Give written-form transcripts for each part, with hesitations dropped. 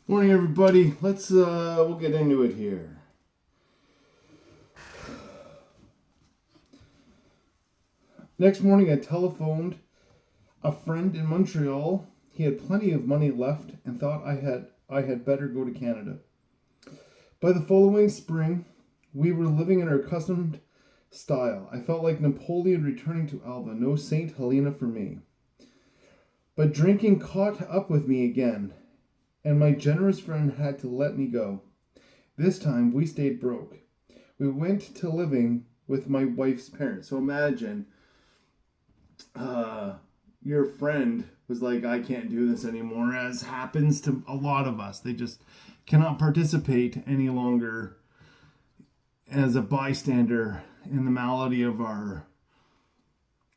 Morning, everybody. We'll get into it here. Next morning, I telephoned a friend in Montreal. He had plenty of money left and thought I had better go to Canada. By the following spring, we were living in our accustomed style. I felt like Napoleon returning to Alba. No Saint Helena for me. But drinking caught up with me again, and my generous friend had to let me go. This time we stayed broke. We went to living with my wife's parents. So imagine your friend was like, I can't do this anymore, as happens to a lot of us. They just cannot participate any longer as a bystander in the malady of our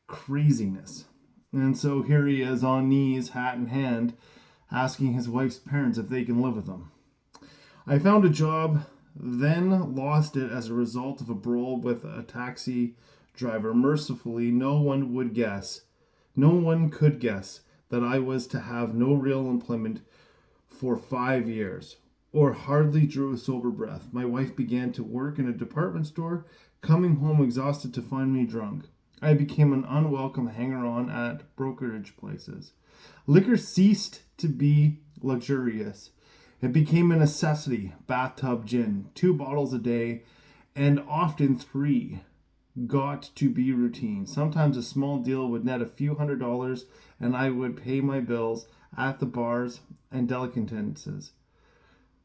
craziness. And so here he is on knees, hat in hand, asking his wife's parents if they can live with him. I found a job, then lost it as a result of a brawl with a taxi driver. Mercifully, no one could guess that I was to have no real employment for 5 years, or hardly drew a sober breath. My wife began to work in a department store, coming home exhausted to find me drunk. I became an unwelcome hanger-on at brokerage places. Liquor ceased to be luxurious. It became a necessity. Bathtub gin, 2 bottles a day, and often 3, got to be routine. Sometimes a small deal would net a few $100s, and I would pay my bills at the bars and delicatesses.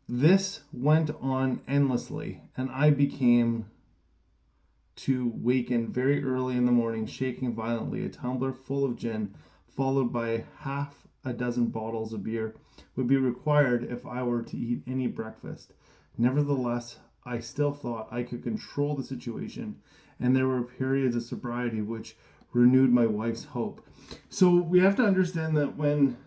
This went on endlessly, and I began to waken very early in the morning, shaking violently. A tumbler full of gin, followed by half a dozen bottles of beer, would be required if I were to eat any breakfast. Nevertheless, I still thought I could control the situation, and there were periods of sobriety which renewed my wife's hope. So we have to understand that when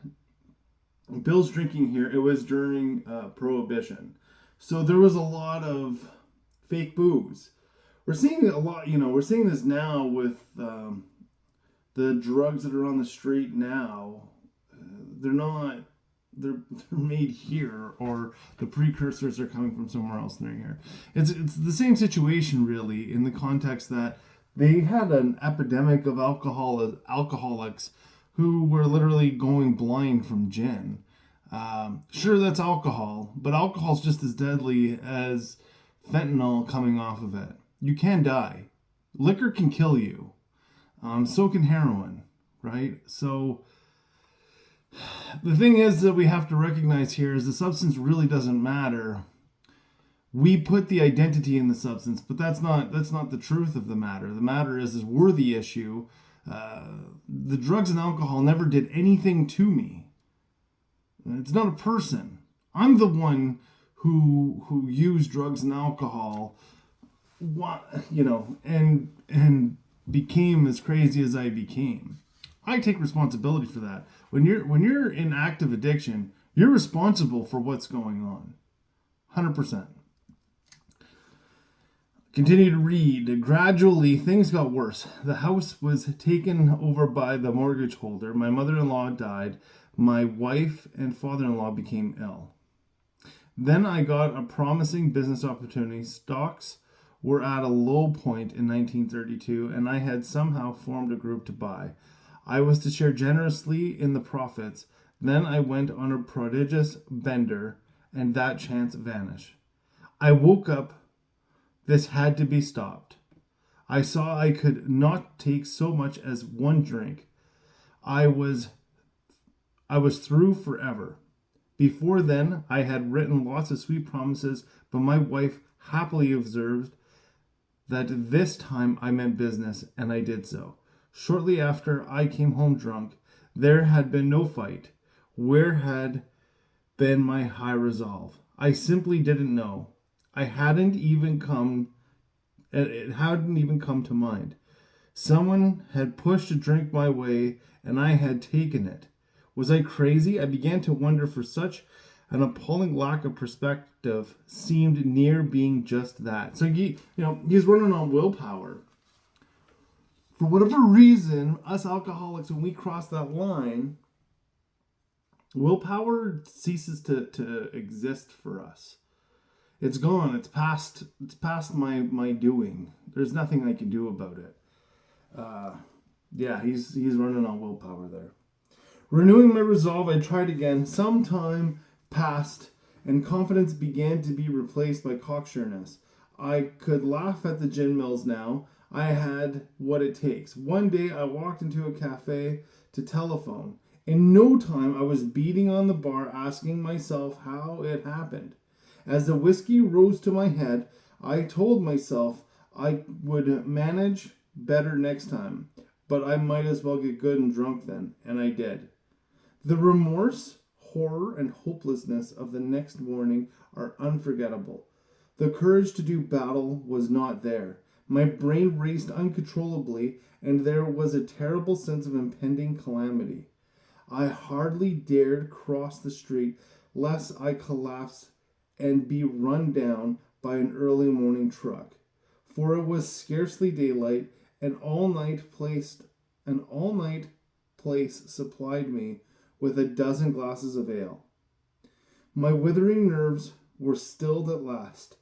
Bill's drinking here, it was during Prohibition. So there was a lot of fake booze. We're seeing a lot, we're seeing this now with the drugs that are on the street now. They're not, they're made here, or the precursors are coming from somewhere else near here. It's the same situation, really, in the context that they had an epidemic of alcoholics who were literally going blind from gin. Sure, that's alcohol, but alcohol's just as deadly as fentanyl coming off of it. You can die. Liquor can kill you. So can heroin, right? So the thing is that we have to recognize here is the substance really doesn't matter. We put the identity in the substance, but that's not the truth of the matter. The matter is we're the issue. The drugs and alcohol never did anything to me. It's not a person. I'm the one who used drugs and alcohol, and became as crazy as I became. I take responsibility for that. When you're in active addiction, you're responsible for what's going on. 100%. Continue to read. Gradually, things got worse. The house was taken over by the mortgage holder. My mother-in-law died. My wife and father-in-law became ill. Then I got a promising business opportunity. Stocks were at a low point in 1932, and I had somehow formed a group to buy. I was to share generously in the profits. Then I went on a prodigious bender, and that chance vanished. I woke up. This had to be stopped. I saw I could not take so much as one drink. I was through forever. Before then, I had written lots of sweet promises, but my wife happily observed that this time I meant business, and I did so. Shortly after I came home drunk. There had been no fight. Where had been my high resolve? I simply didn't know. It hadn't even come to mind. Someone had pushed a drink my way, and I had taken it. Was I crazy? I began to wonder, for such an appalling lack of perspective seemed near being just that. So he's running on willpower. For whatever reason, us alcoholics, when we cross that line, willpower ceases to exist for us. It's gone. It's past my doing. There's nothing I can do about it. Yeah, he's running on willpower there. Renewing my resolve, I tried again. Some time passed, and confidence began to be replaced by cocksureness. I could laugh at the gin mills now. I had what it takes. One day I walked into a cafe to telephone. In no time I was beating on the bar, asking myself how it happened. As the whiskey rose to my head, I told myself I would manage better next time, but I might as well get good and drunk then, and I did. The remorse, horror, and hopelessness of the next morning are unforgettable. The courage to do battle was not there. My brain raced uncontrollably, and there was a terrible sense of impending calamity. I hardly dared cross the street lest I collapse and be run down by an early morning truck. For it was scarcely daylight, and an all night place supplied me with a dozen glasses of ale. My withering nerves were stilled at last.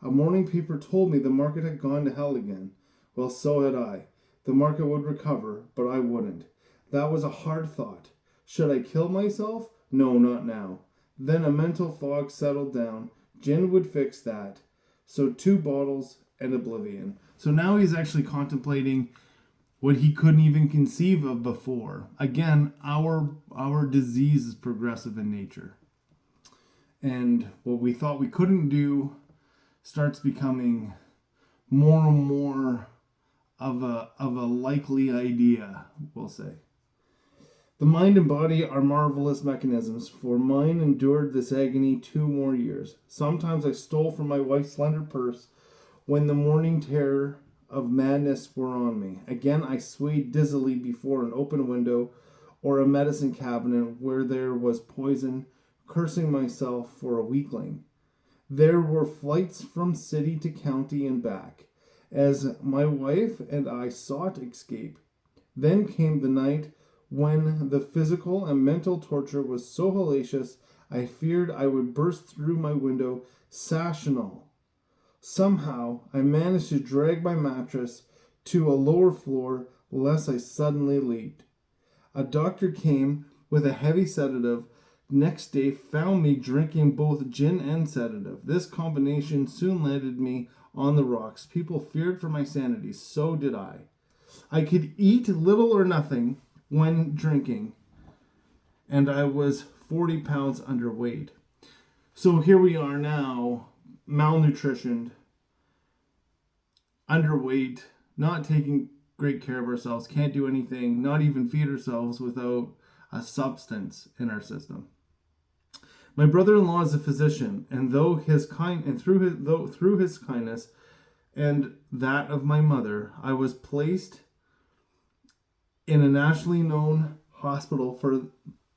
A morning paper told me the market had gone to hell again. Well, so had I. The market would recover, but I wouldn't. That was a hard thought. Should I kill myself? No, not now. Then a mental fog settled down. Gin would fix that. So 2 bottles and oblivion. So now he's actually contemplating what he couldn't even conceive of before. Again, our disease is progressive in nature. And what we thought we couldn't do starts becoming more and more of a likely idea, we'll say. The mind and body are marvelous mechanisms, for mine endured this agony 2 more years. Sometimes I stole from my wife's slender purse when the morning terror of madness were on me. Again I swayed dizzily before an open window or a medicine cabinet where there was poison, cursing myself for a weakling. There were flights from city to county and back, as my wife and I sought escape. Then came the night when the physical and mental torture was so hellacious I feared I would burst through my window, sash and all. Somehow I managed to drag my mattress to a lower floor, lest I suddenly leaped. A doctor came with a heavy sedative. Next day found me drinking both gin and sedative. This combination soon landed me on the rocks. People feared for my sanity. So did I. I could eat little or nothing when drinking, and I was 40 pounds underweight. So here we are now, malnutritioned, underweight, not taking great care of ourselves, can't do anything, not even feed ourselves without a substance in our system. My brother-in-law is a physician, and through his kindness and that of my mother, I was placed in a nationally known hospital for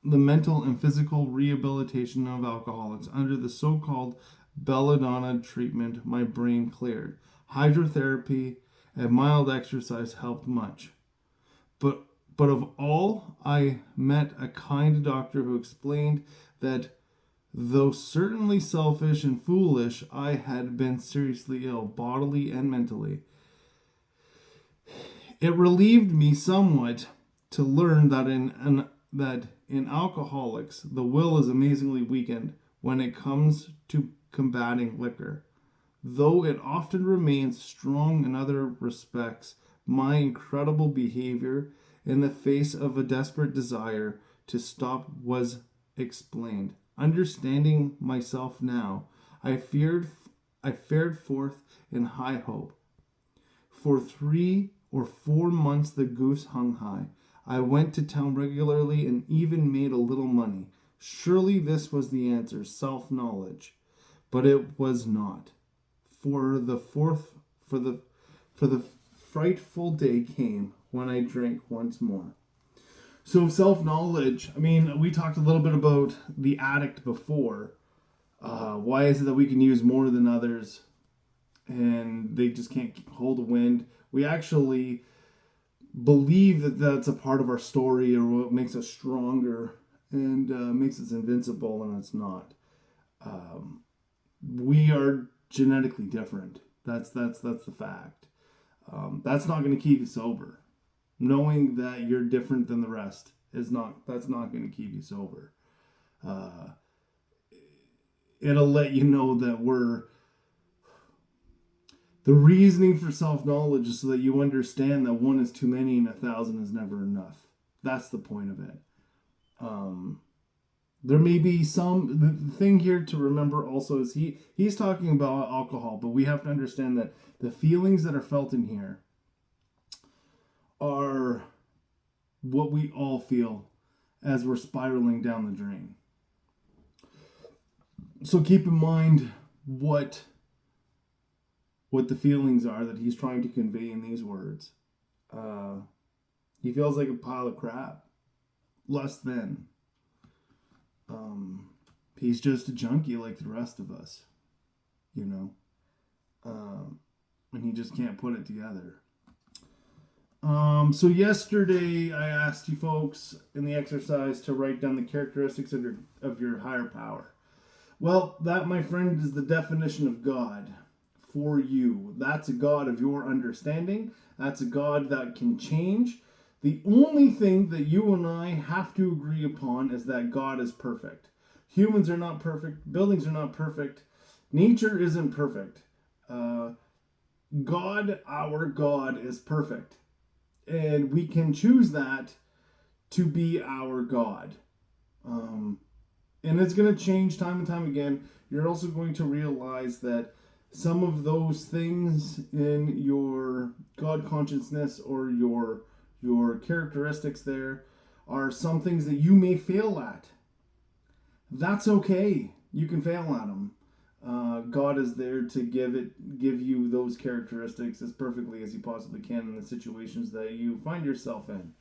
the mental and physical rehabilitation of alcoholics. Under the so-called belladonna treatment, my brain cleared. Hydrotherapy and mild exercise helped much. But of all, I met a kind doctor who explained that though certainly selfish and foolish, I had been seriously ill, bodily and mentally. It relieved me somewhat to learn that in alcoholics, the will is amazingly weakened when it comes to combating liquor. Though it often remains strong in other respects, my incredible behavior in the face of a desperate desire to stop was explained. Understanding myself now, I fared forth in high hope. For 3 or 4 months the goose hung high. I went to town regularly and even made a little money. Surely this was the answer, self-knowledge. But it was not. For the frightful day came when I drank once more. So self-knowledge, I mean, we talked a little bit about the addict before. Why is it that we can use more than others and they just can't hold a wind? We actually believe that that's a part of our story or what makes us stronger. and makes us invincible, and it's not. We are genetically different. That's the fact. That's not going to keep you sober. Knowing that you're different than the rest that's not going to keep you sober. It'll let you know that the reasoning for self-knowledge is so that you understand that one is too many and 1,000 is never enough. That's the point of it. There may be the thing here to remember also is he's talking about alcohol, but we have to understand that the feelings that are felt in here are what we all feel as we're spiraling down the drain. So keep in mind what the feelings are that he's trying to convey in these words. He feels like a pile of crap. Less than. He's just a junkie like the rest of us. You know? And he just can't put it together. So yesterday I asked you folks in the exercise to write down the characteristics of your higher power. Well, that, my friend, is the definition of God for you. That's a God of your understanding. That's a God that can change. The only thing that you and I have to agree upon is that God is perfect. Humans are not perfect. Buildings are not perfect. Nature isn't perfect. God, our God, is perfect. And we can choose that to be our God. And it's going to change time and time again. You're also going to realize that some of those things in your God consciousness or your characteristics there are some things that you may fail at. That's okay. You can fail at them. God is there to give you those characteristics as perfectly as he possibly can in the situations that you find yourself in.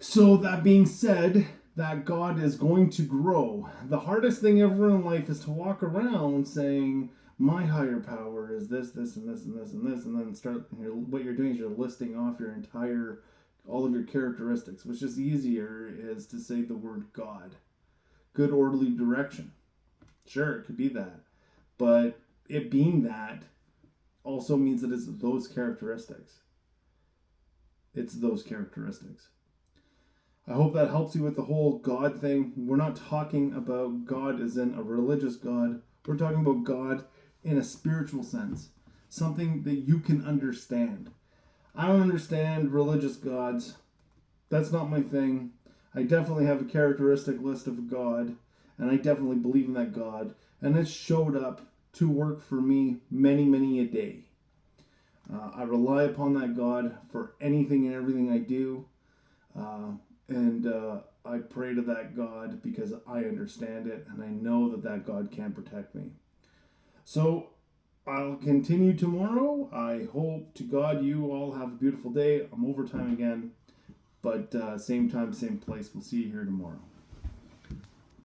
So that being said, that God is going to grow. The hardest thing ever in life is to walk around saying, my higher power is this, this, and this, and this, and this, and then what you're doing is you're listing off all of your characteristics. What's just easier is to say the word God. Good orderly direction. Sure, it could be that. But it being that also means that it's those characteristics. It's those characteristics. I hope that helps you with the whole God thing. We're not talking about God as in a religious God. We're talking about God in a spiritual sense. Something that you can understand. I don't understand religious gods. That's not my thing. I definitely have a characteristic list of God, and I definitely believe in that God, and it showed up to work for me many, many a day. I rely upon that God for anything and everything I do, and I pray to that God because I understand it, and I know that God can protect me. So I'll continue tomorrow. I hope to God you all have a beautiful day. I'm overtime again. But same time, same place. We'll see you here tomorrow.